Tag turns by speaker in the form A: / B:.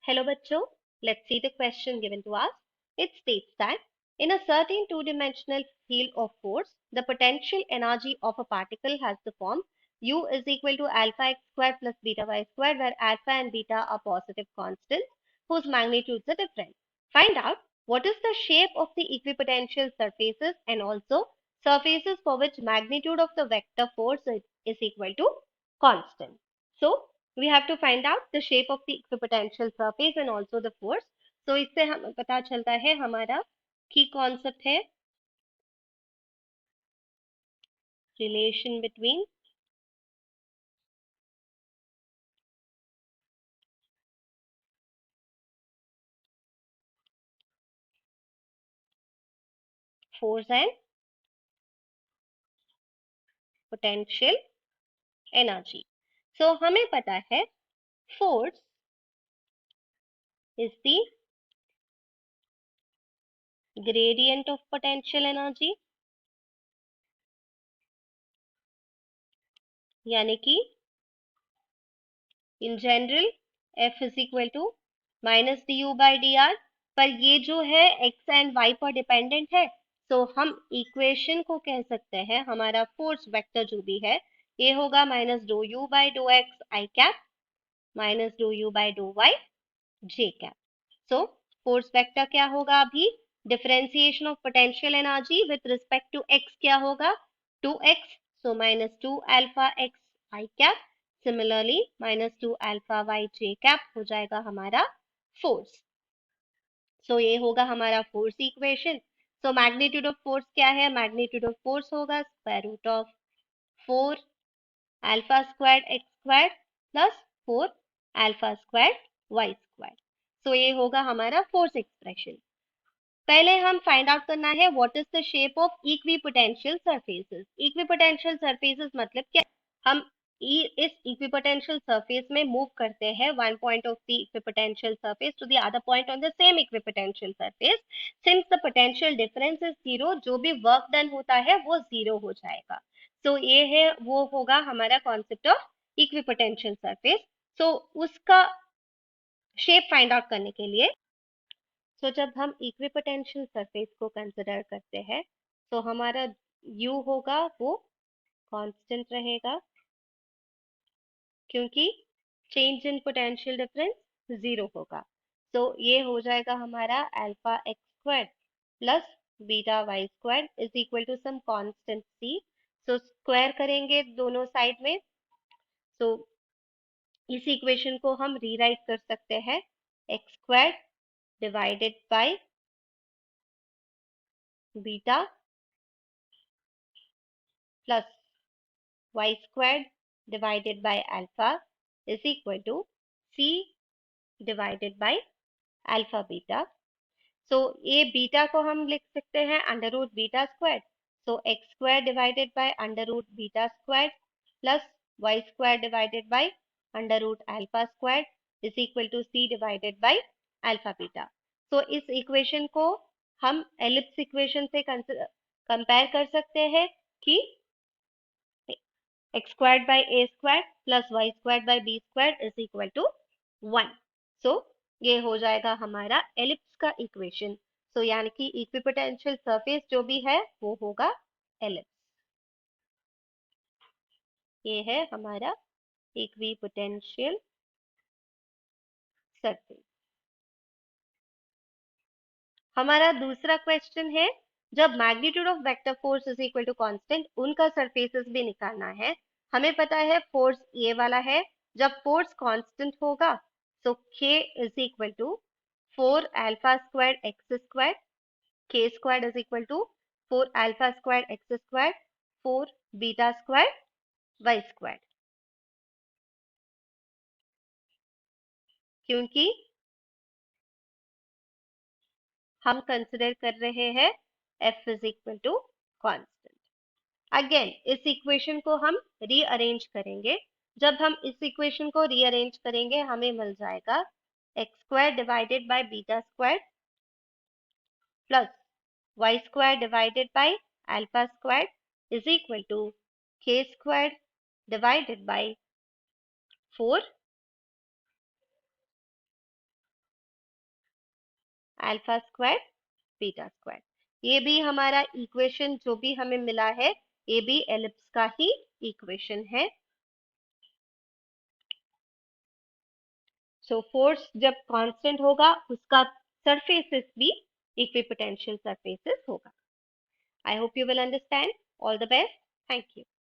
A: Hello bachcho, let's see the question given to us. It states that in a certain two-dimensional field of force, the potential energy of a particle has the form U is equal to alpha x squared plus beta y squared, where alpha and beta are positive constants whose magnitudes are different. Find out what is the shape of the equipotential surfaces and also surfaces for which magnitude of the vector force is equal to constant. So we have to find out the shape of the equipotential surface and also the force. So इससे हमें पता चलता है हमारा key concept है relation between force and potential energy. So हमें पता है force is the gradient of potential energy, यानी कि in general F is equal to minus du by dr, पर ये जो है x and y पर डिपेंडेंट है, तो हम इक्वेशन को कह सकते हैं हमारा फोर्स वेक्टर जो भी है ये होगा minus do U by do X I cap minus do U by do Y J cap. So force vector क्या होगा अभी differentiation of potential energy with respect to X क्या होगा 2x, so minus 2 alpha X I cap. Similarly minus 2 alpha Y J cap हो जाएगा हमारा force. So ये होगा हमारा force equation. So magnitude of force क्या है मैग्नीट्यूड ऑफ फोर्स होगा square root of 4 alpha square x square plus 4 alpha square Y square. So ये होगा हमारा फोर्स एक्सप्रेशन. पहले हम फाइंड आउट करना है what is the shape of equipotential surfaces. Equipotential surfaces मतलब क्या हम इस इक्विपोटेंशियल सरफेस में मूव करते हैं one point of the equipotential surface to the other point on the same equipotential surface. Since the potential difference is zero, जो भी work done होता है वो जीरो हो जाएगा. सो ये है वो होगा हमारा कॉन्सेप्ट ऑफ इक्विपोटेंशियल सरफेस. सो उसका शेप फाइंड आउट करने के लिए जब हम इक्विपोटेंशियल सरफेस को कंसिडर करते हैं तो हमारा u होगा वो कांस्टेंट रहेगा क्योंकि change in potential difference zero होगा. तो ये हो जाएगा हमारा alpha x square plus beta y square is equal to some constant c. So square करेंगे दोनों साइड में. तो इस इक्वेशन को हम रीराइट कर सकते हैं x square divided by beta plus y squared divided by alpha is equal to c divided by alpha beta. So ये बीटा को हम लिख सकते हैं under root beta square. So X square divided by under root beta square plus Y square divided by under root alpha square is equal to C divided by alpha beta. So इस equation को हम ellipse equation से compare कर सकते हैं कि x squared by a squared plus y squared by b squared is equal to 1. So ये हो जाएगा हमारा एलिप्स का इक्वेशन. सो यानी कि इक्विपोटेंशियल सरफेस जो भी है वो होगा एलिप्स. ये है हमारा इक्विपोटेंशियल सरफेस. हमारा दूसरा क्वेश्चन है जब magnitude of vector force is equal to constant उनका सरफेसेस भी निकालना है. हमें पता है फोर्स ये वाला है. जब फोर्स कांस्टेंट होगा तो k is equal to 4 alpha square x square k square is equal to 4 alpha square x square 4 beta square Y square. क्योंकि हम कंसिडर कर रहे हैं f is equal to constant. Again इस इक्वेशन को हम रीअरेंज करेंगे. जब हम इस इक्वेशन को रीअरेंज करेंगे हमें मिल जाएगा x square divided by beta square plus Y square divided by alpha square is equal to k square divided by 4 alpha square beta square. ये भी हमारा इक्वेशन जो भी हमें मिला है, ये भी एलिप्स का ही इक्वेशन है। सो फोर्स जब कांस्टेंट होगा उसका सरफेसेस भी इक्विपोटेंशियल सरफेसेस होगा। I hope you will understand. All the best. Thank you.